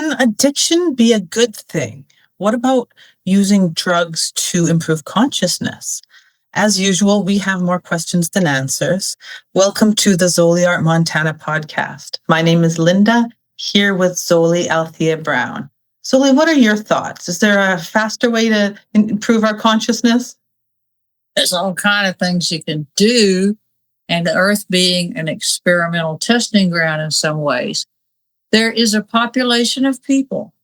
Can addiction be a good thing? What about using drugs to improve consciousness? As usual, we have more questions than answers. Welcome to the ZoliArt Montana podcast. My name is Linda, here with Zoli Althea Brown. Zoli, what are your thoughts? Is there a faster way to improve our consciousness? There's all kind of things you can do, and the Earth being an experimental testing ground in some ways, there is a population of people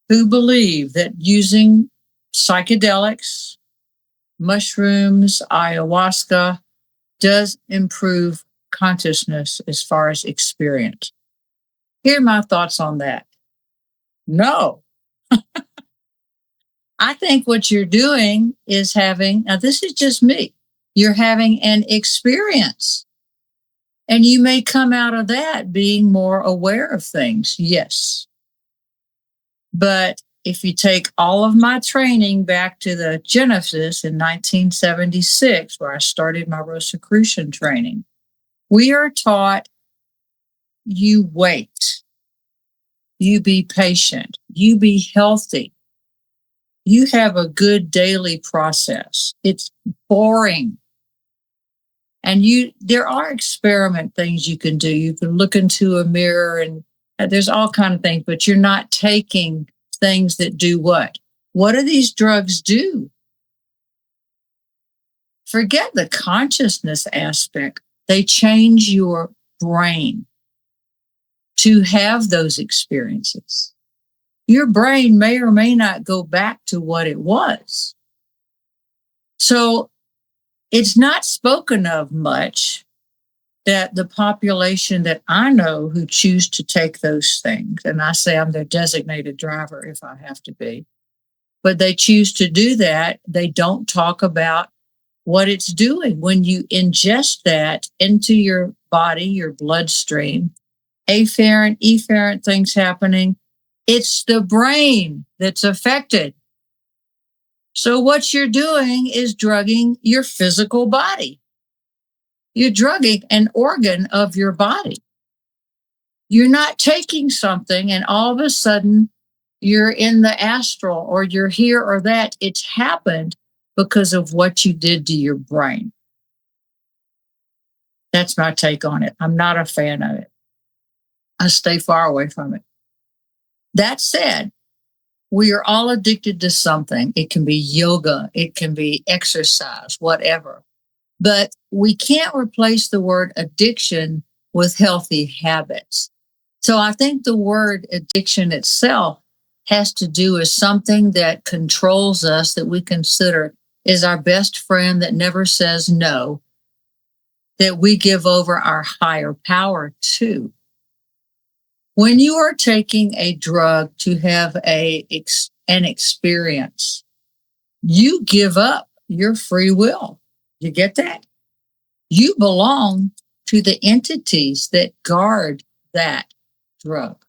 who believe that using psychedelics, mushrooms, ayahuasca does improve consciousness as far as experience. Here are my thoughts on that. No. I think what you're doing is now this is just me, you're having an experience. And you may come out of that being more aware of things, yes. But if you take all of my training back to the Genesis in 1976, where I started my Rosicrucian training, we are taught you wait, you be patient, you be healthy, you have a good daily process. It's boring. And there are experiment things you can do. You can look into a mirror and there's all kind of things, but you're not taking things that do what? What do these drugs do? Forget the consciousness aspect. They change your brain to have those experiences. Your brain may or may not go back to what it was. So it's not spoken of much that the population that I know who choose to take those things, and I say I'm their designated driver if I have to be, but they choose to do that. They don't talk about what it's doing. When you ingest that into your body, your bloodstream, afferent, efferent things happening, it's the brain that's affected. So what you're doing is drugging your physical body. You're drugging an organ of your body. You're not taking something and all of a sudden you're in the astral or you're here or that. It's happened because of what you did to your brain. That's my take on it. I'm not a fan of it. I stay far away from it. That said, we are all addicted to something. It can be yoga, it can be exercise, whatever. But we can't replace the word addiction with healthy habits. So I think the word addiction itself has to do with something that controls us, that we consider is our best friend that never says no, that we give over our higher power to. When you are taking a drug to have an experience, you give up your free will. You get that? You belong to the entities that guard that drug.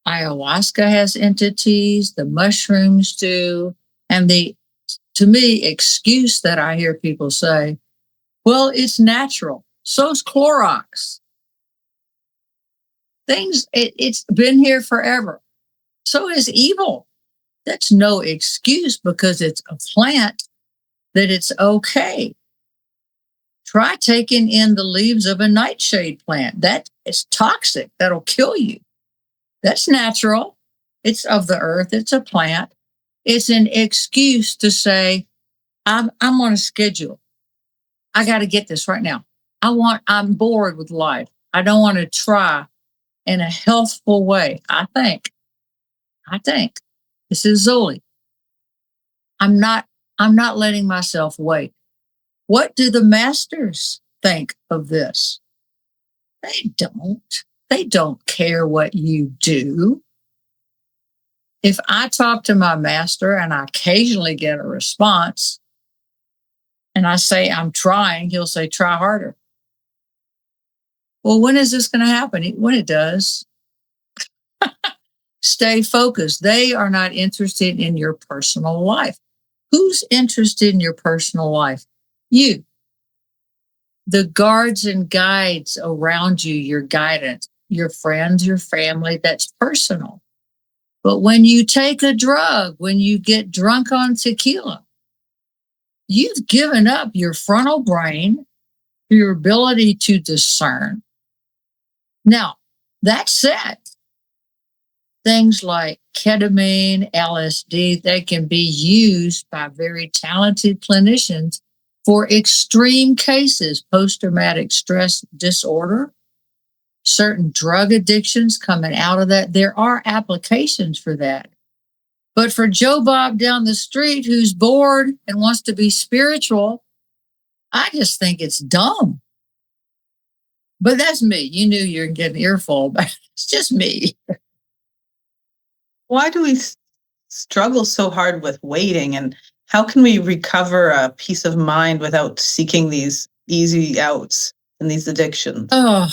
Ayahuasca has entities, the mushrooms do, and to me, excuse that I hear people say, well, it's natural. So's Clorox. It's been here forever. So is evil. That's no excuse because it's a plant that it's okay. Try taking in the leaves of a nightshade plant. That is toxic. That'll kill you. That's natural. It's of the earth. It's a plant. It's an excuse to say, I'm on a schedule. I got to get this right now. I'm bored with life. I don't want to try in a healthful way. I think this is Zoli. I'm not letting myself wait. What do the masters think of this? They don't care what you do. If I talk to my master and I occasionally get a response and I say, I'm trying, he'll say, try harder. Well, when is this going to happen? When it does. Stay focused. They are not interested in your personal life. Who's interested in your personal life? You. The guards and guides around you, your guidance, your friends, your family, that's personal. But when you take a drug, when you get drunk on tequila, you've given up your frontal brain, your ability to discern. Now, that said, things like ketamine, LSD, they can be used by very talented clinicians for extreme cases, post-traumatic stress disorder, certain drug addictions coming out of that. There are applications for that. But for Joe Bob down the street who's bored and wants to be spiritual, I just think it's dumb. But that's me. You knew you're getting an earful, but it's just me. Why do we struggle so hard with waiting, and how can we recover a peace of mind without seeking these easy outs and these addictions? Oh,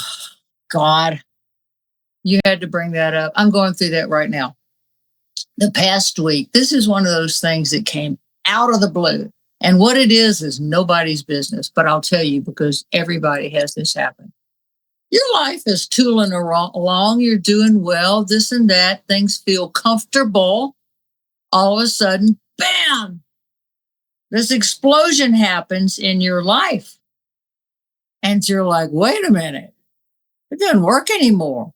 God. You had to bring that up. I'm going through that right now. The past week, this is one of those things that came out of the blue. And what it is nobody's business. But I'll tell you, because everybody has this happen. Your life is tooling along. You're doing well, this and that. Things feel comfortable. All of a sudden, bam, this explosion happens in your life. And you're like, wait a minute, it doesn't work anymore.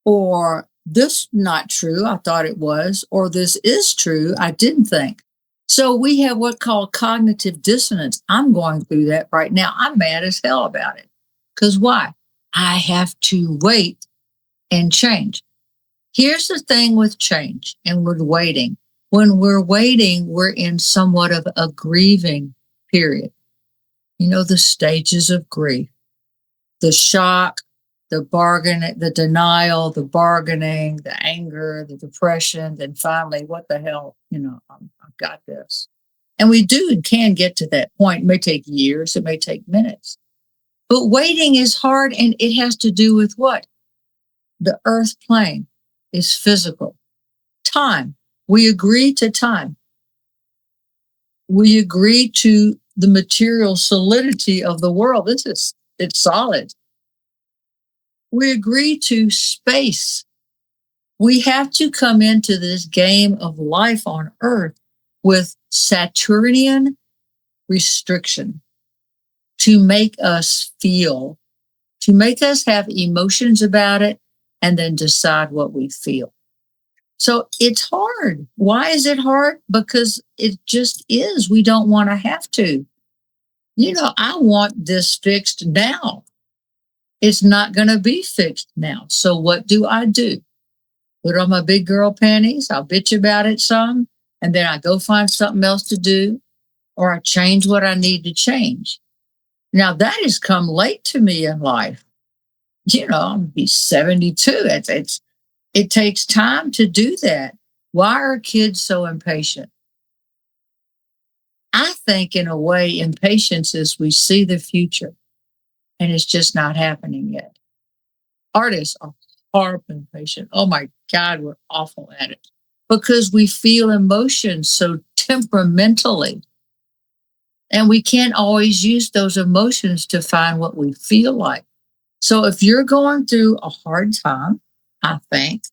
Or this not true, I thought it was. Or this is true, I didn't think. So we have what's called cognitive dissonance. I'm going through that right now. I'm mad as hell about it. Because why? I have to wait and change. Here's the thing with change and with waiting. When we're waiting, we're in somewhat of a grieving period. You know, the stages of grief, the shock, the bargain, the denial, the bargaining, the anger, the depression, then finally, what the hell, I've got this. And we do and can get to that point. It may take years, it may take minutes. But waiting is hard, and it has to do with what? The earth plane is physical. Time. We agree to time. We agree to the material solidity of the world. It's solid. We agree to space. We have to come into this game of life on earth with Saturnian restriction to make us feel, to make us have emotions about it, and then decide what we feel. So it's hard. Why is it hard? Because it just is. We don't want to have to. I want this fixed now. It's not going to be fixed now. So what do? Put on my big girl panties. I'll bitch about it some, and then I go find something else to do, or I change what I need to change. Now that has come late to me in life. I'm gonna be 72. It takes time to do that. Why are kids so impatient? I think in a way, impatience is we see the future and it's just not happening yet. Artists are horribly impatient. Oh my God, we're awful at it because we feel emotions so temperamentally. And we can't always use those emotions to find what we feel like. So if you're going through a hard time, I think,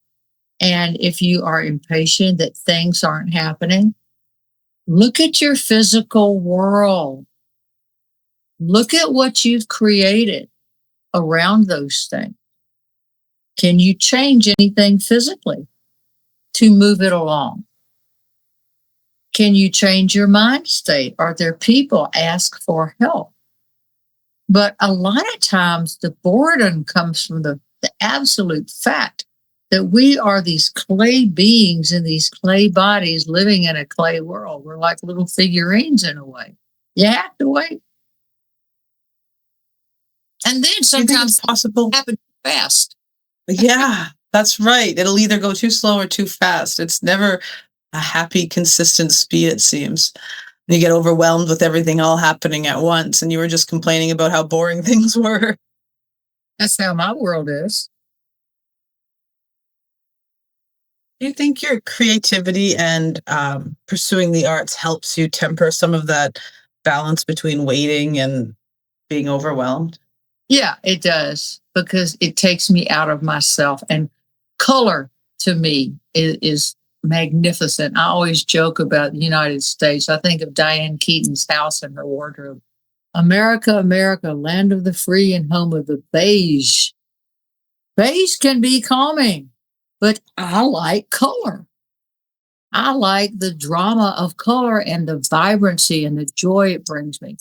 and if you are impatient that things aren't happening, look at your physical world. Look at what you've created around those things. Can you change anything physically to move it along? Can you change your mind state? Are there people ask for help? But a lot of times the boredom comes from the absolute fact that we are these clay beings in these clay bodies living in a clay world. We're like little figurines in a way. You have to wait. And then sometimes it's possible it happens fast. Yeah, that's right. It'll either go too slow or too fast. It's never a happy, consistent speed, it seems. You get overwhelmed with everything all happening at once, and you were just complaining about how boring things were. That's how my world is. Do you think your creativity and pursuing the arts helps you temper some of that balance between waiting and being overwhelmed? Yeah, it does, because it takes me out of myself. And color to me is magnificent. I always joke about the United States. I think of Diane Keaton's house and her wardrobe. America, America, land of the free and home of the beige. Beige can be calming, but I like color. I like the drama of color and the vibrancy and the joy it brings me.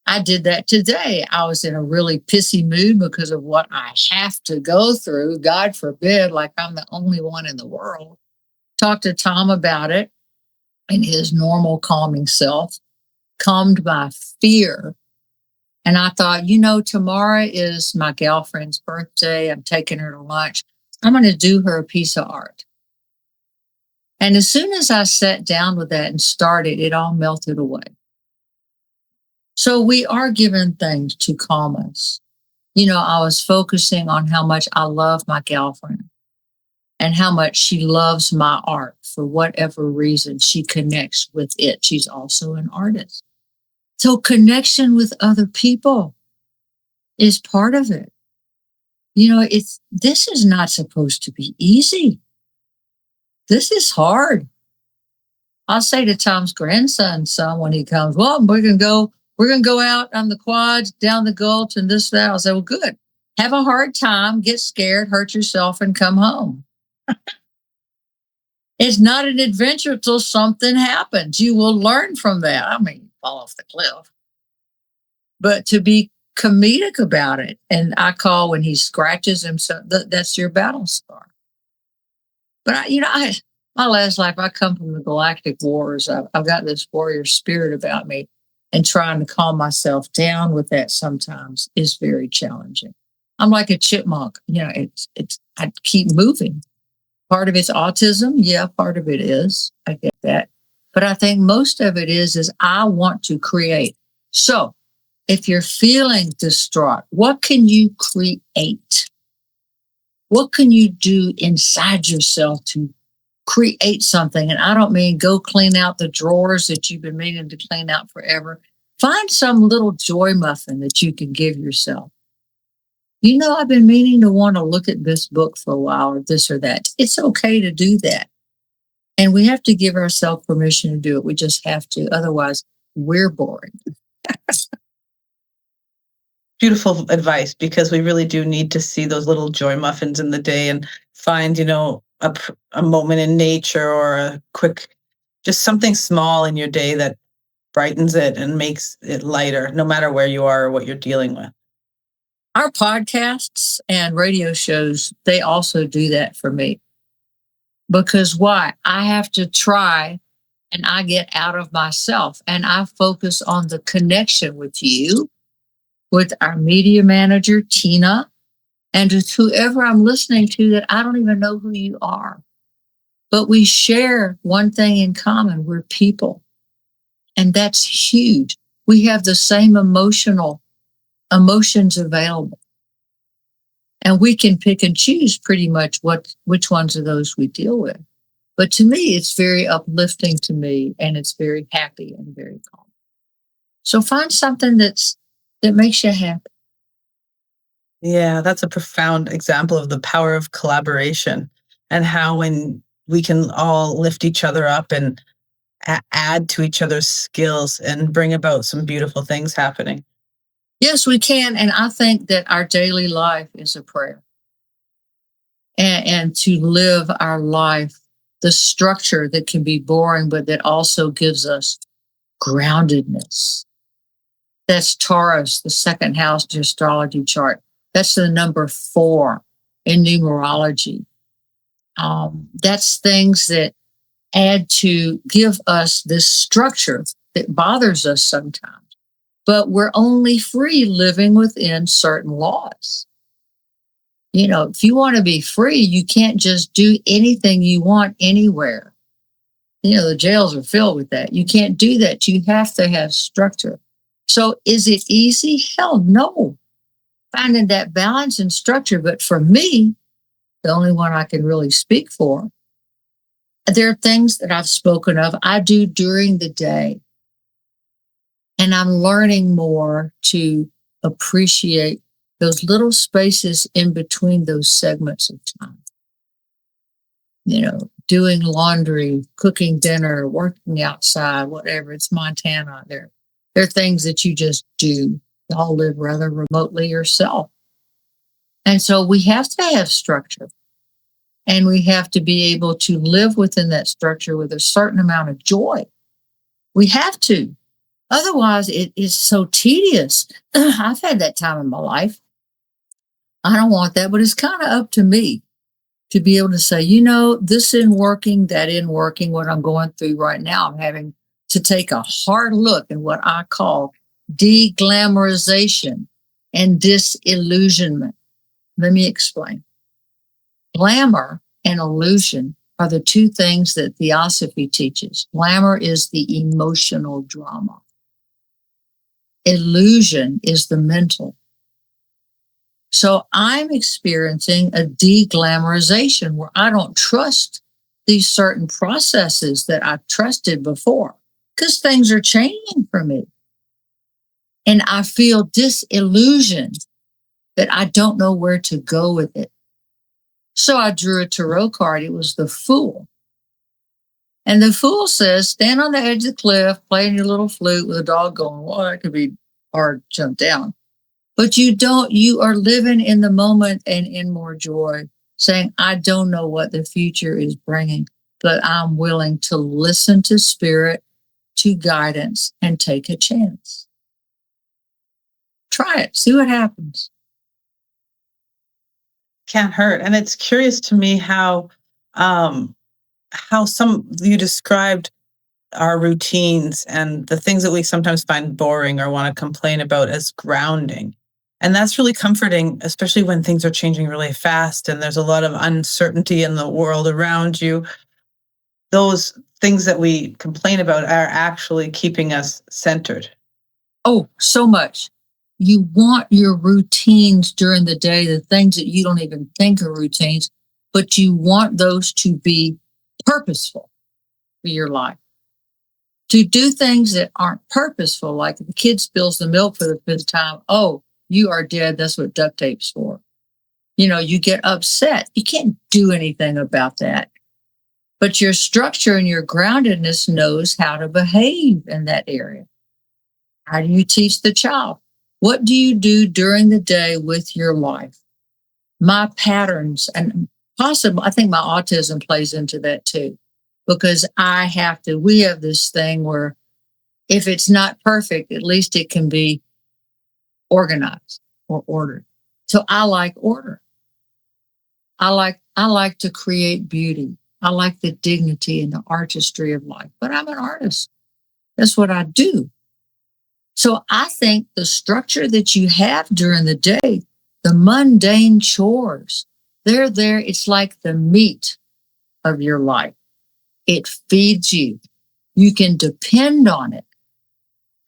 I did that today. I was in a really pissy mood because of what I have to go through. God forbid, like I'm the only one in the world. Talked to Tom about it, and his normal calming self calmed my fear. And I thought, tomorrow is my girlfriend's birthday. I'm taking her to lunch. I'm going to do her a piece of art. And as soon as I sat down with that and started, it all melted away. So we are given things to calm us. I was focusing on how much I love my girlfriend and how much she loves my art for whatever reason she connects with it. She's also an artist. So connection with other people is part of it. This is not supposed to be easy. This is hard. I'll say to Tom's grandson, son, when he comes, well, we're going to go out on the quads, down the gulch and this, that. I'll say, well, good. Have a hard time, get scared, hurt yourself and come home. It's not an adventure till something happens. You will learn from that. I mean, fall off the cliff. But to be comedic about it, and I call when he scratches himself, that's your battle scar. But my last life, I come from the galactic wars. I've got this warrior spirit about me, and trying to calm myself down with that sometimes is very challenging. I'm like a chipmunk. I keep moving. Part of it's autism. Yeah, part of it is. I get that. But I think most of it is I want to create. So if you're feeling distraught, what can you create? What can you do inside yourself to create something? And I don't mean go clean out the drawers that you've been meaning to clean out forever. Find some little joy muffin that you can give yourself. I've been meaning to want to look at this book for a while or this or that. It's okay to do that. And we have to give ourselves permission to do it. We just have to. Otherwise, we're boring. Beautiful advice, because we really do need to see those little joy muffins in the day and find, a moment in nature or a quick, just something small in your day that brightens it and makes it lighter, no matter where you are or what you're dealing with. Our podcasts and radio shows, they also do that for me. Because why? I have to try and I get out of myself and I focus on the connection with you, with our media manager, Tina, and with whoever I'm listening to that I don't even know who you are. But we share one thing in common. We're people. And that's huge. We have the same emotions available. And we can pick and choose pretty much which ones of those we deal with. But to me, it's very uplifting to me, and it's very happy and very calm. So find something that makes you happy. Yeah, that's a profound example of the power of collaboration and how when we can all lift each other up and add to each other's skills and bring about some beautiful things happening. Yes, we can. And I think that our daily life is a prayer. And to live our life, the structure that can be boring, but that also gives us groundedness. That's Taurus, the second house in your astrology chart. That's the number 4 in numerology. That's things that add to give us this structure that bothers us sometimes. But we're only free living within certain laws. If you want to be free, you can't just do anything you want anywhere. The jails are filled with that. You can't do that. You have to have structure. So is it easy? Hell no. Finding that balance and structure. But for me, the only one I can really speak for, there are things that I've spoken of I do during the day. And I'm learning more to appreciate those little spaces in between those segments of time. doing laundry, cooking dinner, working outside, whatever. It's Montana. There are things that you just do. Y'all live rather remotely yourself. And so we have to have structure. And we have to be able to live within that structure with a certain amount of joy. We have to. Otherwise, it is so tedious. I've had that time in my life. I don't want that, but it's kind of up to me to be able to say, this isn't working, that isn't working. What I'm going through right now, I'm having to take a hard look at what I call de-glamorization and disillusionment. Let me explain. Glamour and illusion are the two things that Theosophy teaches. Glamour is the emotional drama. Illusion is the mental. So I'm experiencing a de-glamorization where I don't trust these certain processes that I trusted before because things are changing for me. And I feel disillusioned that I don't know where to go with it. So I drew a tarot card. It was the Fool. And the Fool says, stand on the edge of the cliff, playing your little flute with a dog going, well, that could be hard to jump down. But you are living in the moment and in more joy, saying, I don't know what the future is bringing, but I'm willing to listen to spirit, to guidance, and take a chance. Try it, see what happens. Can't hurt. And it's curious to me how some you described our routines and the things that we sometimes find boring or want to complain about as grounding. And that's really comforting, especially when things are changing really fast and there's a lot of uncertainty in the world around you. Those things that we complain about are actually keeping us centered. Oh, so much. You want your routines during the day, the things that you don't even think are routines, but you want those to be purposeful for your life. To do things that aren't purposeful, like if the kid spills the milk for the fifth time, oh, you are dead. That's what duct tape's for. You get upset. You can't do anything about that. But your structure and your groundedness knows how to behave in that area. How do you teach the child? What do you do during the day with your life? My patterns, and possibly, I think my autism plays into that too, because we have this thing where if it's not perfect, at least it can be organized or ordered. So I like order. I like to create beauty. I like the dignity and the artistry of life, but I'm an artist. That's what I do. So I think the structure that you have during the day, the mundane chores, they're there. It's like the meat of your life. It feeds you. You can depend on it.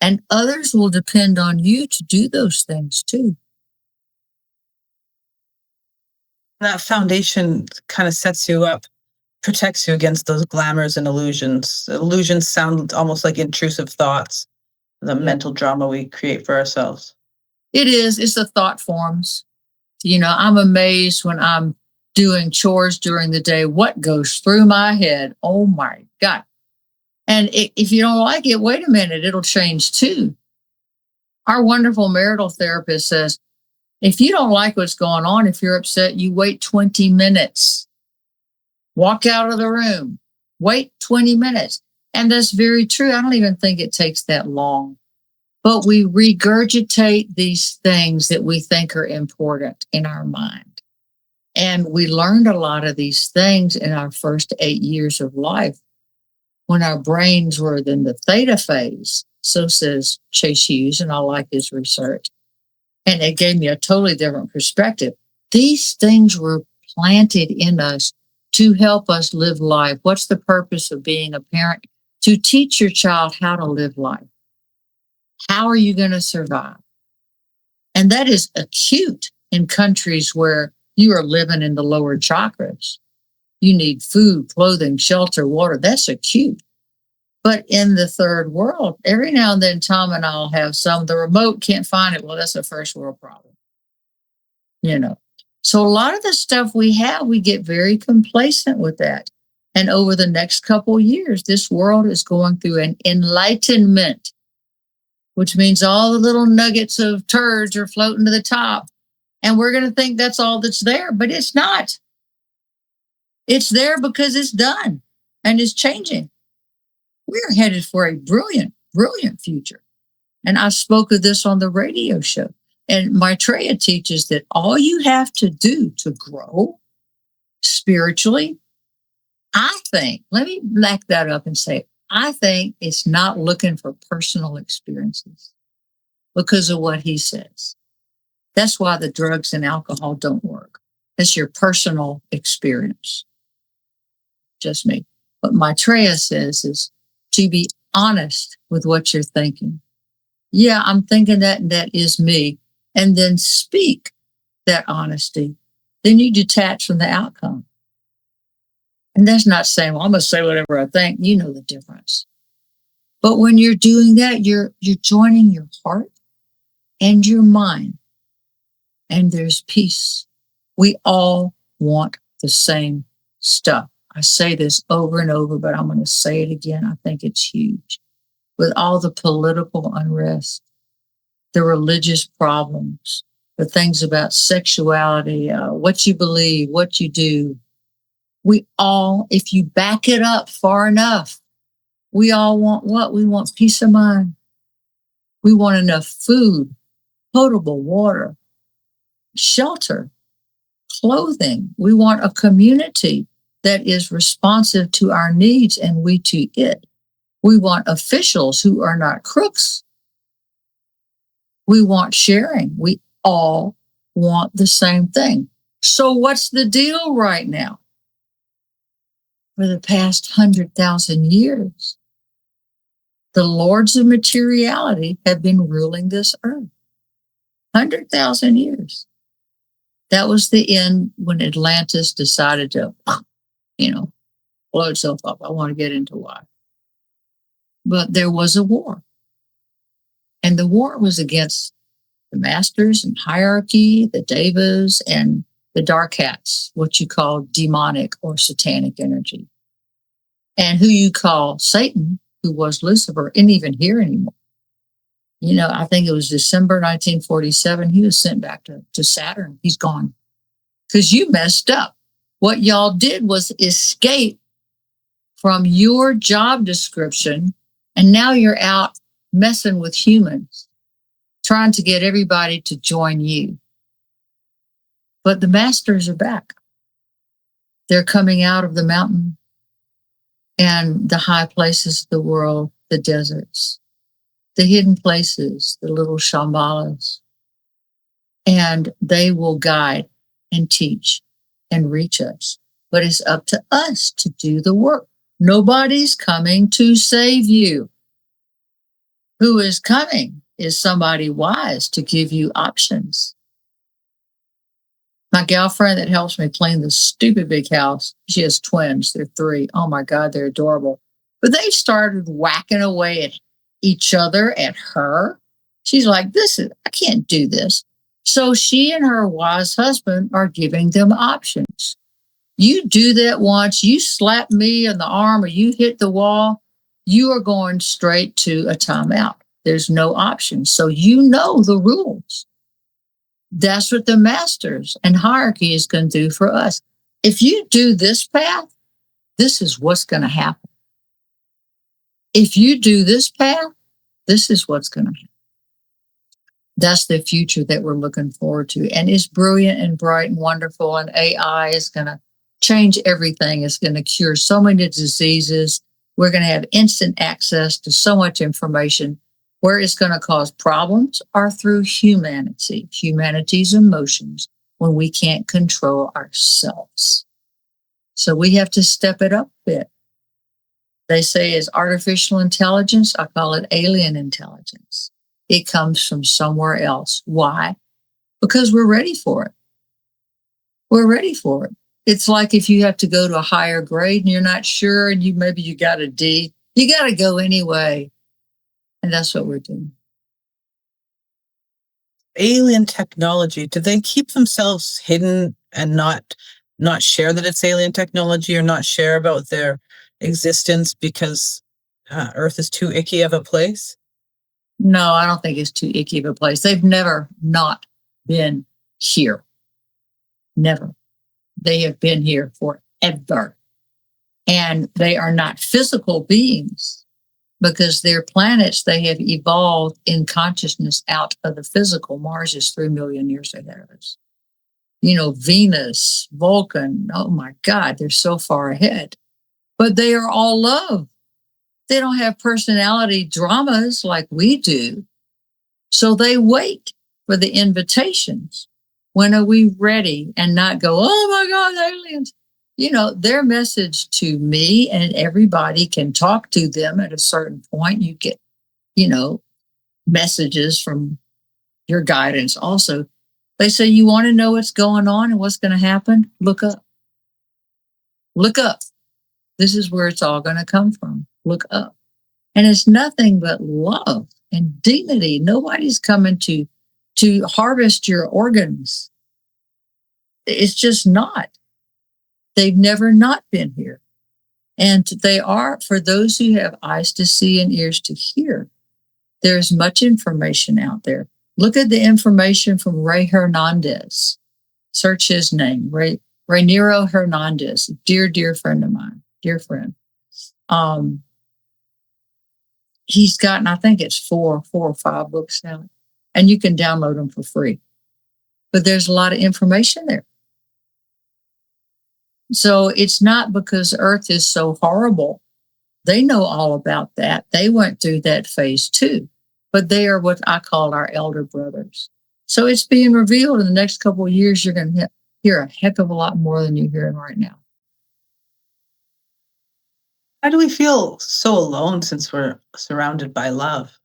And others will depend on you to do those things too. That foundation kind of sets you up, protects you against those glamours and illusions. Illusions sound almost like intrusive thoughts, the mental drama we create for ourselves. It is. It's the thought forms. I'm amazed when I'm doing chores during the day, what goes through my head. Oh my God. And if you don't like it, wait a minute, it'll change too. Our wonderful marital therapist says, if you don't like what's going on, if you're upset, you wait 20 minutes. Walk out of the room. Wait 20 minutes. And that's very true. I don't even think it takes that long. But we regurgitate these things that we think are important in our mind. And we learned a lot of these things in our first 8 years of life when our brains were in the theta phase. So says Chase Hughes, and I like his research. And it gave me a totally different perspective. These things were planted in us to help us live life. What's the purpose of being a parent? To teach your child how to live life. How are you going to survive? And that is acute in countries where you are living in the lower chakras. You need food, clothing, shelter, water. That's acute. But in the third world, every now and then, Tom and I'll have some. The remote can't find it. Well, that's a first world problem. So a lot of the stuff we have, we get very complacent with that. And over the next couple of years, this world is going through an enlightenment, which means all the little nuggets of turds are floating to the top. And we're going to think that's all that's there, but it's not. It's there because it's done and it's changing. We're headed for a brilliant, brilliant future. And I spoke of this on the radio show. And Maitreya teaches that all you have to do to grow spiritually, I think, let me back that up and say, I think it's not looking for personal experiences because of what he says. That's why the drugs and alcohol don't work. It's your personal experience. Just me. What Maitreya says is to be honest with what you're thinking. Yeah, I'm thinking that, and that is me. And then speak that honesty. Then you detach from the outcome. And that's not saying, well, I'm going to say whatever I think. You know the difference. But when you're doing that, you're joining your heart and your mind. And there's peace. We all want the same stuff. I say this over and over, but I'm going to say it again. I think it's huge. With all the political unrest, the religious problems, the things about sexuality, what you believe, what you do, we all, if you back it up far enough, we all want what? We want peace of mind. We want enough food, potable water, shelter, clothing. We want a community that is responsive to our needs and we to it. We want officials who are not crooks. We want sharing. We all want the same thing. So what's the deal right now? For the past 100,000 years, the lords of materiality have been ruling this earth. 100,000 years. That was the end when Atlantis decided to, blow itself up. I want to get into why. But there was a war. And the war was against the masters and hierarchy, the devas, and the dark hats, what you call demonic or satanic energy. And who you call Satan, who was Lucifer, isn't even here anymore. I think it was December 1947. He was sent back to Saturn. He's gone. Because you messed up. What y'all did was escape from your job description, and now you're out messing with humans, trying to get everybody to join you. But the masters are back. They're coming out of the mountain and the high places of the world, the deserts, the hidden places, the little Shambhalas. And they will guide and teach and reach us. But it's up to us to do the work. Nobody's coming to save you. Who is coming is somebody wise to give you options. My girlfriend that helps me clean this stupid big house, she has twins. They're 3. Oh my God, they're adorable. But they started whacking away at each other, at her. She's like, I can't do this. So she and her wise husband are giving them options. You do that once, you slap me in the arm or you hit the wall, you are going straight to a timeout. There's no option. So you know the rules. That's what the masters and hierarchy is going to do for us. If you do this path, this is what's going to happen. If you do this path, this is what's going to happen. That's the future that we're looking forward to. And it's brilliant and bright and wonderful. And AI is going to change everything. It's going to cure so many diseases. We're going to have instant access to so much information. Where it's going to cause problems are through humanity's emotions, when we can't control ourselves. So we have to step it up a bit. They say it's artificial intelligence. I call it alien intelligence. It comes from somewhere else. Why? Because we're ready for it. We're ready for it. It's like if you have to go to a higher grade and you're not sure and maybe you got a D, you got to go anyway. And that's what we're doing. Alien technology, do they keep themselves hidden and not not share that it's alien technology or not share about their existence because Earth is too icky of a place? No, I don't think it's too icky of a place. They've never not been here. Never. They have been here forever. And they are not physical beings because their planets, they have evolved in consciousness out of the physical. Mars is 3 million years ahead of us. Venus, Vulcan, oh my God, they're so far ahead. But they are all love. They don't have personality dramas like we do. So they wait for the invitations. When are we ready? And not go, oh my God, aliens. Their message to me, and everybody can talk to them at a certain point. You get, messages from your guidance also. They say, you want to know what's going on and what's going to happen? Look up. Look up. This is where it's all going to come from. Look up. And it's nothing but love and dignity. Nobody's coming to harvest your organs. It's just not. They've never not been here. And they are, for those who have eyes to see and ears to hear, there's much information out there. Look at the information from Ray Hernandez. Search his name, Rainiero Hernandez, dear friend of mine, dear friend. He's gotten, I think it's four or five books now, and you can download them for free. But there's a lot of information there. So it's not because Earth is so horrible. They know all about that. They went through that phase too. But they are what I call our elder brothers. So it's being revealed in the next couple of years. You're going to hear a heck of a lot more than you're hearing right now. Why do we feel so alone since we're surrounded by love?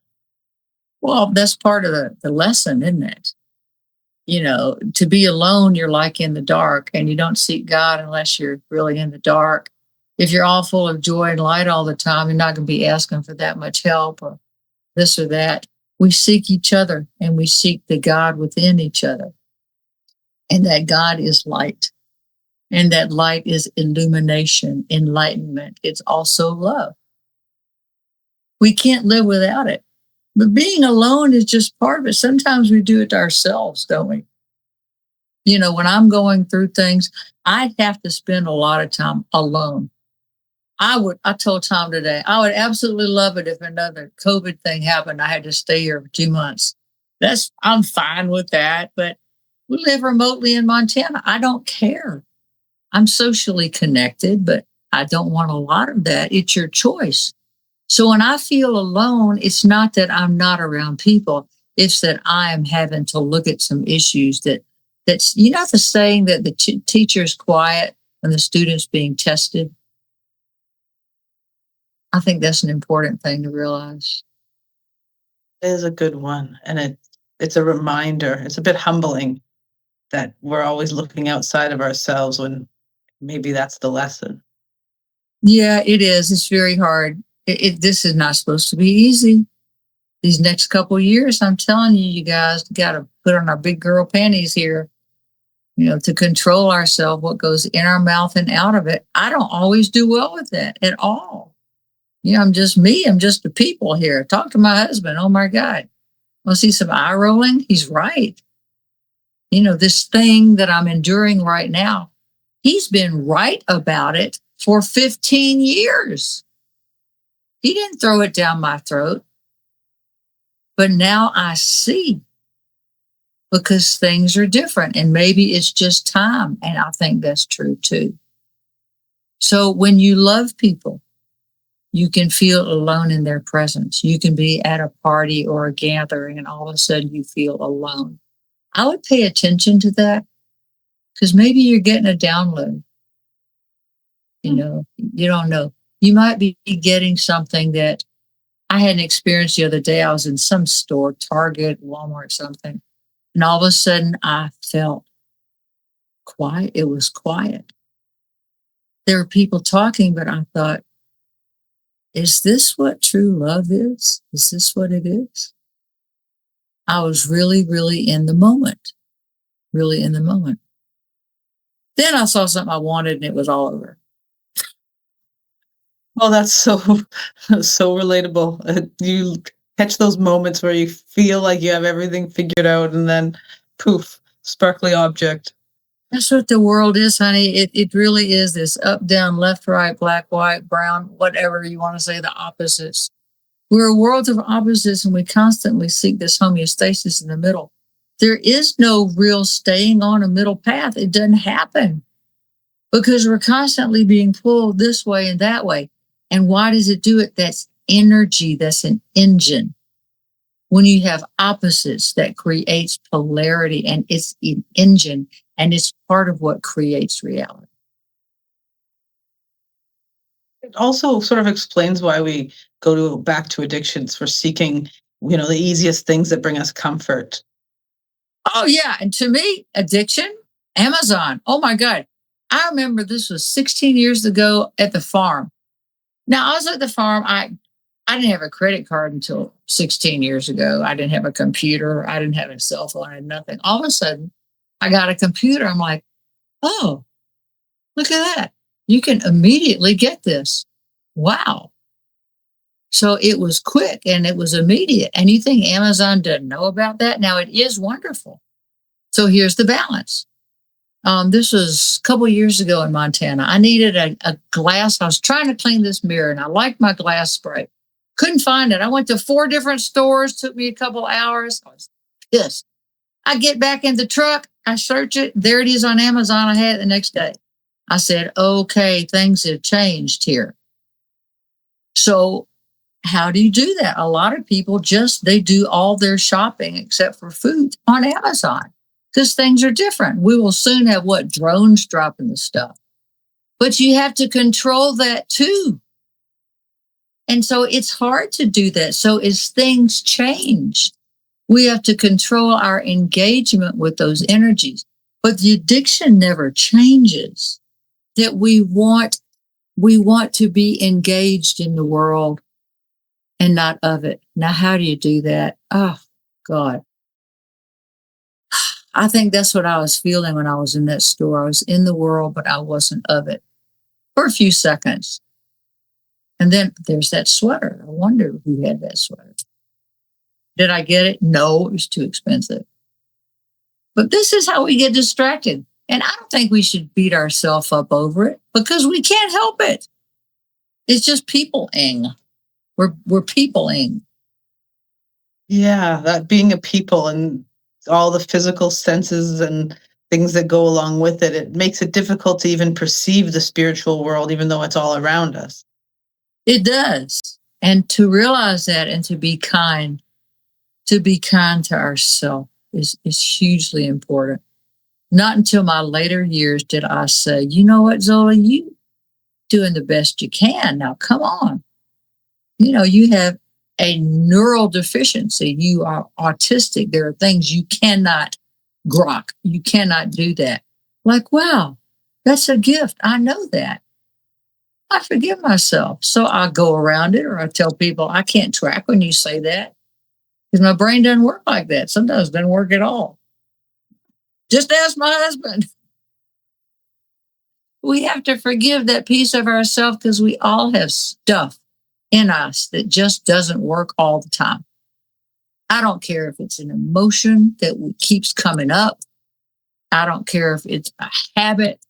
Well, that's part of the lesson, isn't it? To be alone, you're like in the dark, and you don't seek God unless you're really in the dark. If you're all full of joy and light all the time, you're not going to be asking for that much help or this or that. We seek each other, and we seek the God within each other. And that God is light. And that light is illumination, enlightenment. It's also love. We can't live without it. But being alone is just part of it. Sometimes we do it to ourselves, don't we? When I'm going through things, I have to spend a lot of time alone. I told Tom today, I would absolutely love it if another COVID thing happened. I had to stay here for 2 months. I'm fine with that. But we live remotely in Montana. I don't care. I'm socially connected, but I don't want a lot of that. It's your choice. So when I feel alone, it's not that I'm not around people. It's that I am having to look at some issues that's, the saying that the teacher is quiet when the student's being tested. I think that's an important thing to realize. It is a good one. And it's a reminder. It's a bit humbling that we're always looking outside of ourselves when maybe that's the lesson. Yeah, it is. It's very hard. This is not supposed to be easy. These next couple of years, I'm telling you, you guys got to put on our big girl panties here, to control ourselves, what goes in our mouth and out of it. I don't always do well with that at all. I'm just me. I'm just the people here. Talk to my husband. Oh my God. Want to see some eye rolling? He's right. This thing that I'm enduring right now, he's been right about it for 15 years. He didn't throw it down my throat. But now I see, because things are different, and maybe it's just time. And I think that's true too. So when you love people, you can feel alone in their presence. You can be at a party or a gathering and all of a sudden you feel alone. I would pay attention to that, because maybe you're getting a download. You don't know. You might be getting something that I had an experience the other day. I was in some store, Target, Walmart, something. And all of a sudden I felt quiet. It was quiet. There were people talking, but I thought, is this what true love is? Is this what it is? I was really, really in the moment. Really in the moment. Then I saw something I wanted and it was all over. Well, that's so so relatable. You catch those moments where you feel like you have everything figured out, and then poof, sparkly object. That's what the world is, honey. It really is this up, down, left, right, black, white, brown, whatever you want to say, the opposites. We're a world of opposites and we constantly seek this homeostasis in the middle. There is no real staying on a middle path. It doesn't happen because we're constantly being pulled this way and that way. And why does it do it? That's energy. That's an engine. When you have opposites, that creates polarity, and it's an engine, and it's part of what creates reality. It also sort of explains why we back to addictions for seeking, the easiest things that bring us comfort. Oh, yeah. And to me, addiction, Amazon. Oh, my God. I remember this was 16 years ago at the farm. Now, I was at the farm. I didn't have a credit card until 16 years ago. I didn't have a computer. I didn't have a cell phone. I had nothing. All of a sudden, I got a computer. I'm like, oh, look at that. You can immediately get this. Wow. So it was quick and it was immediate. And you think Amazon doesn't know about that? Now, it is wonderful. So here's the balance. This was a couple of years ago in Montana. I needed a glass. I was trying to clean this mirror and I liked my glass spray. Couldn't find it. I went to 4 different stores. Took me a couple hours. I was pissed. I get back in the truck. I search it. There it is on Amazon. I had it the next day. I said, okay, things have changed here. So how do you do that? A lot of people they do all their shopping except for food on Amazon because things are different. We will soon have drones dropping the stuff. But you have to control that too. And so it's hard to do that. So as things change, we have to control our engagement with those energies. But the addiction never changes. That we want to be engaged in the world and not of it. Now, how do you do that? Oh, God. I think that's what I was feeling when I was in that store. I was in the world, but I wasn't of it for a few seconds. And then there's that sweater. I wonder who had that sweater. Did I get it? No, it was too expensive. But this is how we get distracted. And I don't think we should beat ourselves up over it because we can't help it. It's just people-ing. We're people-ing. Yeah, that being a people and all the physical senses and things that go along with it, it makes it difficult to even perceive the spiritual world, even though it's all around us. It does. And to realize that and to be kind to ourselves is hugely important. Not until my later years did I say, you know what, Zola, you doing the best you can. Now, come on. You have a neural deficiency. You are autistic. There are things you cannot grok. You cannot do that. Like, wow, that's a gift. I know that. I forgive myself. So I go around it or I tell people I can't track when you say that because my brain doesn't work like that. Sometimes it doesn't work at all. Just ask my husband. We have to forgive that piece of ourselves because we all have stuff in us that just doesn't work all the time. I don't care if it's an emotion that keeps coming up. I don't care if it's a habit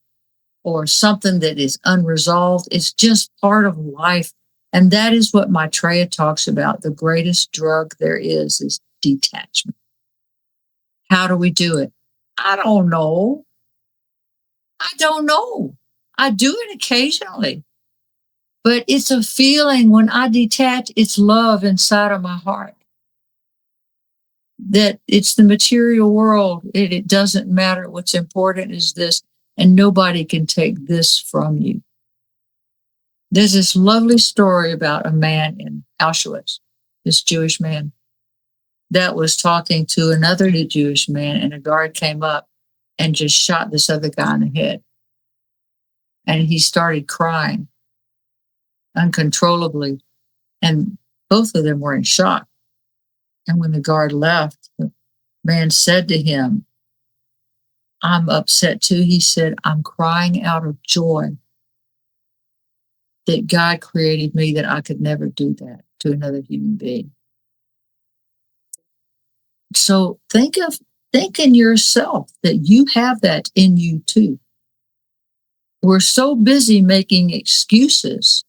or something that is unresolved. It's just part of life. And that is what Maitreya talks about. The greatest drug there is detachment. How do we do it? I don't know. I do it occasionally. But it's a feeling when I detach, it's love inside of my heart. That it's the material world. It doesn't matter. What's important is this. And nobody can take this from you. There's this lovely story about a man in Auschwitz, this Jewish man, that was talking to another Jewish man, and a guard came up and just shot this other guy in the head. And he started crying uncontrollably. And both of them were in shock. And when the guard left, the man said to him, I'm upset too. He said, I'm crying out of joy that God created me, that I could never do that to another human being. So think in yourself that you have that in you too. We're so busy making excuses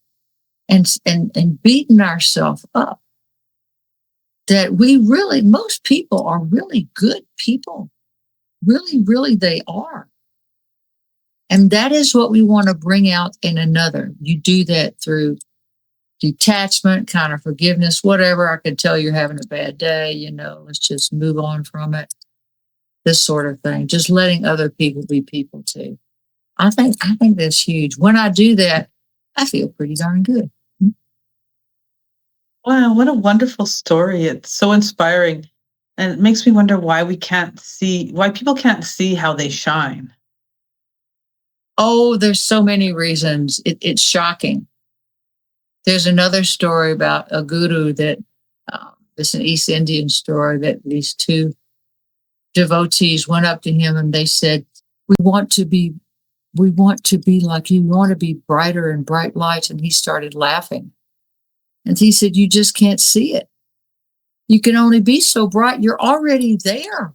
and beating ourselves up that most people are really good people. Really, really, they are. And that is what we want to bring out in another. You do that through detachment, kind of forgiveness, whatever. I could tell you're having a bad day, let's just move on from it. This sort of thing. Just letting other people be people too. I think that's huge. When I do that, I feel pretty darn good. Wow, what a wonderful story. It's so inspiring. And it makes me wonder why people can't see how they shine. Oh, there's so many reasons. It's shocking. There's another story about a guru that it's an East Indian story, that these two devotees went up to him and they said, we want to be like you, we want to be brighter and bright lights. And he started laughing. And he said, you just can't see it. You can only be so bright. You're already there.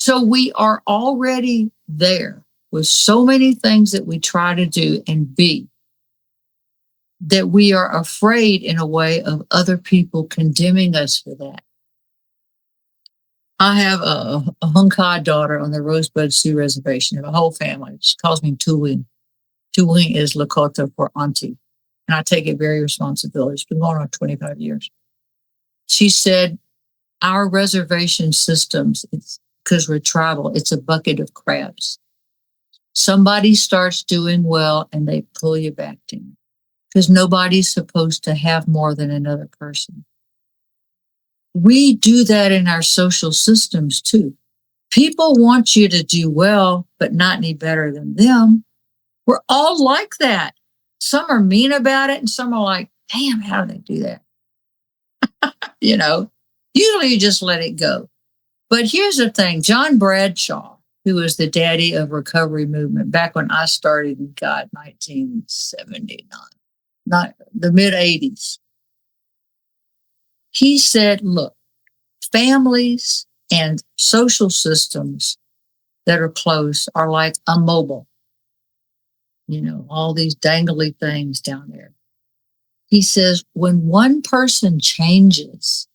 So we are already there with so many things that we try to do and be, that we are afraid in a way of other people condemning us for that. I have a Hunkai daughter on the Rosebud Sioux Reservation. I have a whole family. She calls me Tuwing. Tuwing is Lakota for auntie. And I take it very responsibility. It's been going on 25 years. She said, our reservation systems, it's because we're tribal, it's a bucket of crabs. Somebody starts doing well and they pull you back to you, because nobody's supposed to have more than another person. We do that in our social systems too. People want you to do well, but not any better than them. We're all like that. Some are mean about it and some are like, damn, how do they do that? Usually you just let it go. But here's the thing, John Bradshaw, who was the daddy of recovery movement back when I started in 1979, not the mid 80s. He said, look, families and social systems that are close are like a mobile, all these dangly things down there. He says, when one person changes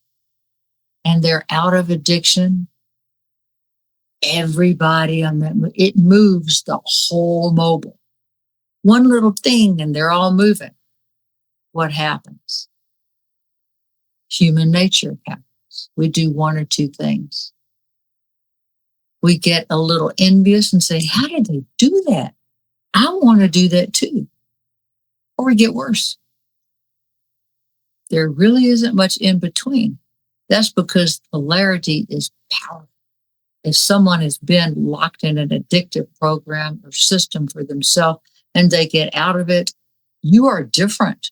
and they're out of addiction, everybody on that, it moves the whole mobile. One little thing and they're all moving. What happens? Human nature happens. We do one or two things. We get a little envious and say, how did they do that? I want to do that too. Or we get worse. There really isn't much in between. That's because polarity is powerful. If someone has been locked in an addictive program or system for themselves and they get out of it, you are different.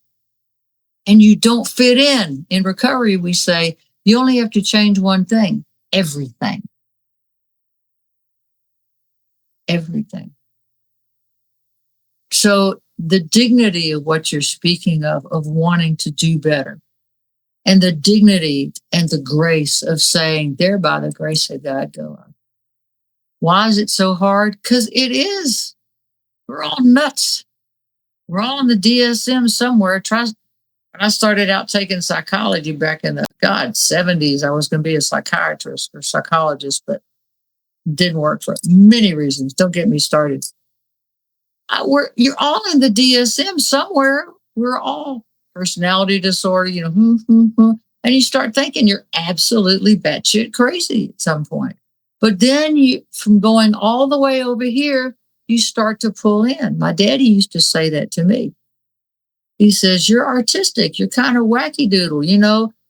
And you don't fit in. In recovery, we say, you only have to change one thing, everything. Everything. So the dignity of what you're speaking of wanting to do better, and the dignity and the grace of saying, there by the grace of God go on. Why is it so hard? Because it is. We're all nuts. We're all in the DSM somewhere. When I started out taking psychology back in the 70s, I was going to be a psychiatrist or psychologist, but it didn't work for many reasons. Don't get me started. You're all in the DSM somewhere. We're all personality disorder, and you start thinking you're absolutely batshit crazy at some point. But then from going all the way over here, you start to pull in. My daddy used to say that to me. He says, you're artistic. You're kind of wacky doodle,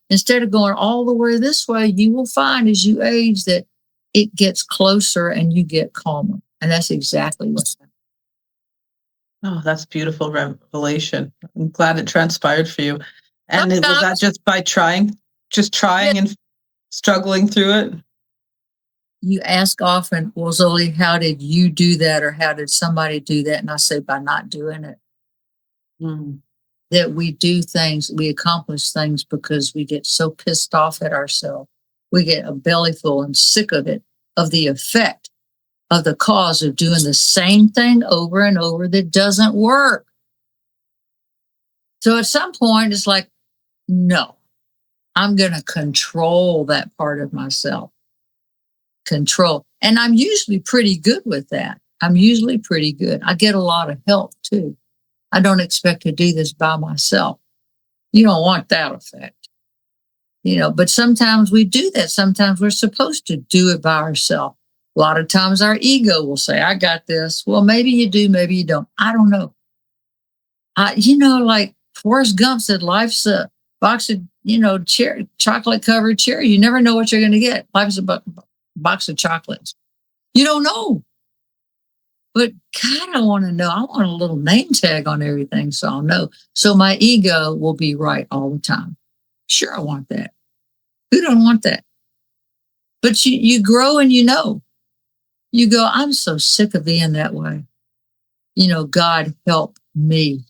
Instead of going all the way this way, you will find as you age that it gets closer and you get calmer. And that's exactly what's happening. Oh, that's beautiful revelation. I'm glad it transpired for you. And was that just by trying and struggling through it? you ask often, well, Zoli, how did you do that? Or how did somebody do that? And I say, by not doing it. Mm. That we do things, we accomplish things because we get so pissed off at ourselves. We get a bellyful and sick of it, of the effect of the cause of doing the same thing over and over that doesn't work. So at some point, it's like, no, I'm going to control that part of myself. Control. And I'm usually pretty good with that. I'm usually pretty good. I get a lot of help too. I don't expect to do this by myself. You don't want that effect. But sometimes we do that. Sometimes we're supposed to do it by ourselves. A lot of times our ego will say, I got this. Well, maybe you do, maybe you don't. I don't know. Like Forrest Gump said, life's a box of, chocolate covered cherry. You never know what you're going to get. Life's a box of chocolates. You don't know. But God, I want to know. I want a little name tag on everything so I'll know. So my ego will be right all the time. Sure, I want that. Who don't want that? But you grow and you go, I'm so sick of being that way. God help me.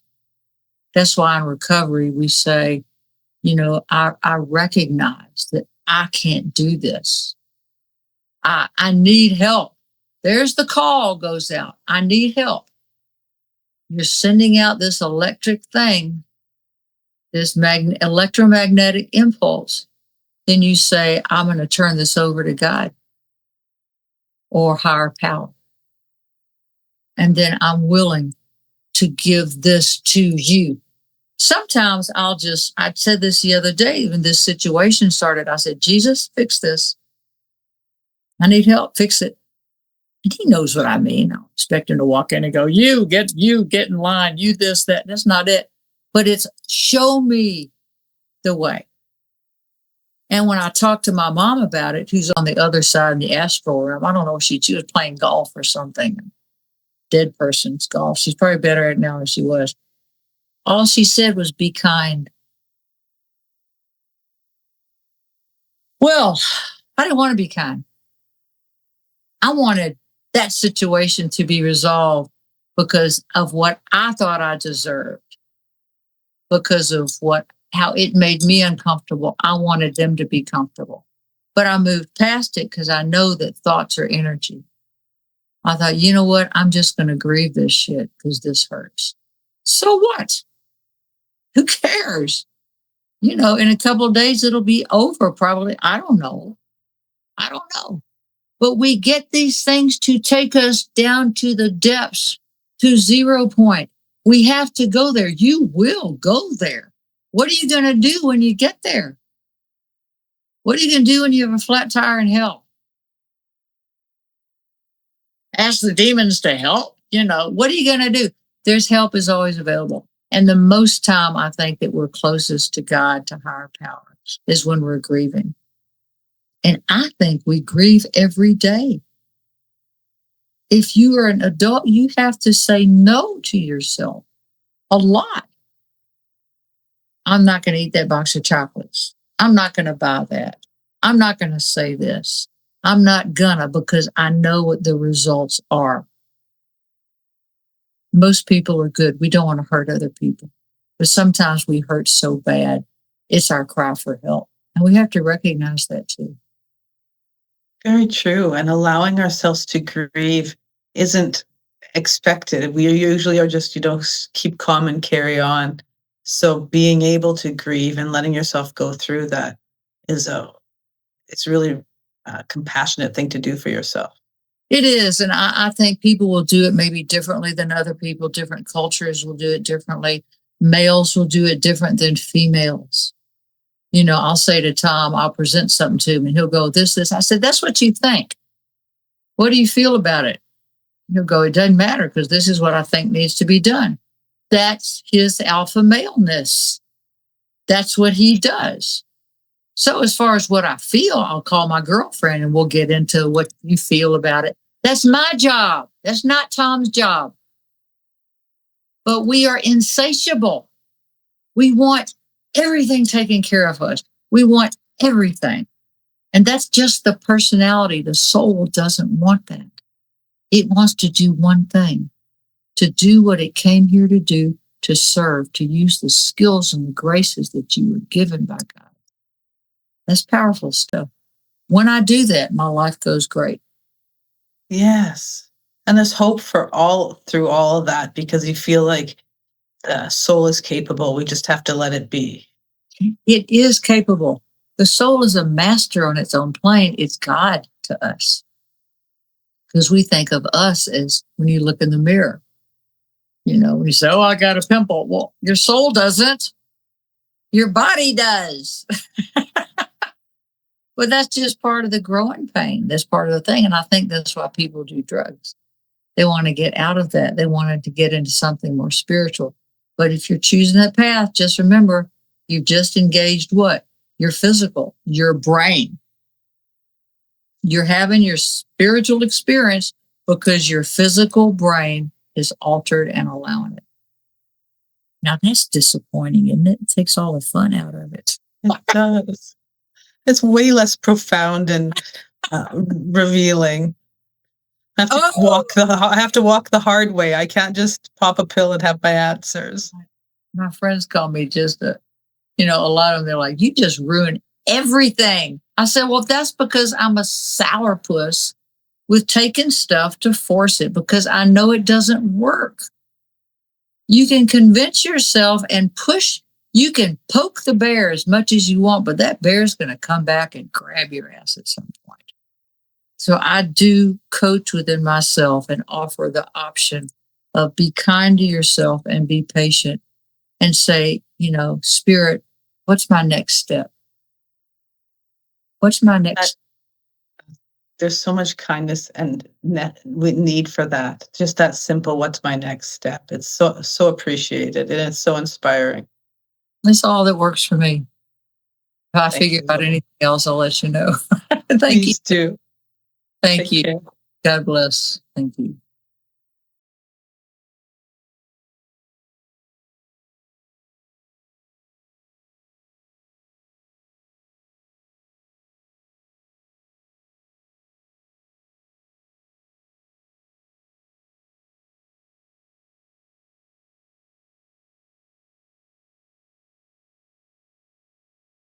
That's why in recovery we say, I recognize that I can't do this. I need help. There's the call goes out. I need help. You're sending out this electric thing, this electromagnetic impulse. Then you say, I'm going to turn this over to God or higher power. And then I'm willing to give this to you. Sometimes I said this the other day when this situation started. I said, Jesus, fix this. I need help, fix it. And he knows what I mean. I'm expecting to walk in and go, you get in line, you this, that. That's not it. But it's show me the way. And when I talked to my mom about it, who's on the other side in the astral realm, I don't know if she was playing golf or something. Dead person's golf. She's probably better at it now than she was. All she said was, be kind. Well, I didn't want to be kind. I wanted that situation to be resolved because of what I thought I deserved, because of how it made me uncomfortable. I wanted them to be comfortable. But I moved past it because I know that thoughts are energy. I thought, you know what? I'm just going to grieve this shit because this hurts. So what? Who cares? In a couple of days, it'll be over probably. I don't know. But we get these things to take us down to the depths, to 0 point. We have to go there. You will go there. What are you going to do when you get there? What are you going to do when you have a flat tire in hell? Ask the demons to help. What are you going to do? There's help is always available. And the most time I think that we're closest to God, to higher power, is when we're grieving. And I think we grieve every day. If you are an adult, you have to say no to yourself a lot. I'm not going to eat that box of chocolates. I'm not going to buy that. I'm not going to say this. I'm not gonna, because I know what the results are. Most people are good. We don't want to hurt other people. But sometimes we hurt so bad, it's our cry for help. And we have to recognize that too. Very true. And allowing ourselves to grieve isn't expected. We usually are just, keep calm and carry on. So being able to grieve and letting yourself go through that it's really a compassionate thing to do for yourself. It is. And I think people will do it maybe differently than other people. Different cultures will do it differently. Males will do it different than females. I'll say to Tom, I'll present something to him and he'll go, this. I said, that's what you think. What do you feel about it? He'll go, it doesn't matter because this is what I think needs to be done. That's his alpha maleness. That's what he does. So as far as what I feel, I'll call my girlfriend and we'll get into what you feel about it. That's my job. That's not Tom's job. But we are insatiable. We want everything taken care of us. We want everything. And that's just the personality. The soul doesn't want that. It wants to do one thing, to do what it came here to do, to serve, to use the skills and the graces that you were given by God. That's powerful stuff. When I do that, my life goes great. Yes. And there's hope for through all of that, because you feel like the soul is capable. We just have to let it be. It is capable. The soul is a master on its own plane. It's God to us. Because we think of us as when you look in the mirror. You know, we say, oh, I got a pimple. Well, your soul doesn't. Your body does. But that's just part of the growing pain. That's part of the thing. And I think that's why people do drugs. They want to get out of that. They wanted to get into something more spiritual. But if you're choosing that path, just remember, you've just engaged what? Your physical, your brain. You're having your spiritual experience because your physical brain is altered and allowing it. Now that's disappointing, isn't it? It takes all the fun out of it. It does. It's way less profound and revealing. I have to walk the hard way. I can't just pop a pill and have my answers. My friends call me just a lot of them, they're like, you just ruined everything. I said, well, that's because I'm a sourpuss with taking stuff to force it because I know it doesn't work. You can convince yourself and push. You can poke the bear as much as you want, but that bear's going to come back and grab your ass at some point. So I do coach within myself and offer the option of be kind to yourself and be patient and say, Spirit, what's my next step? What's my next? There's so much kindness and need for that. Just that simple, what's my next step? It's so appreciated and it's so inspiring. That's all that works for me. If I figure out anything else, I'll let you know. Thank you. Please do. Thank you. God bless. Thank you.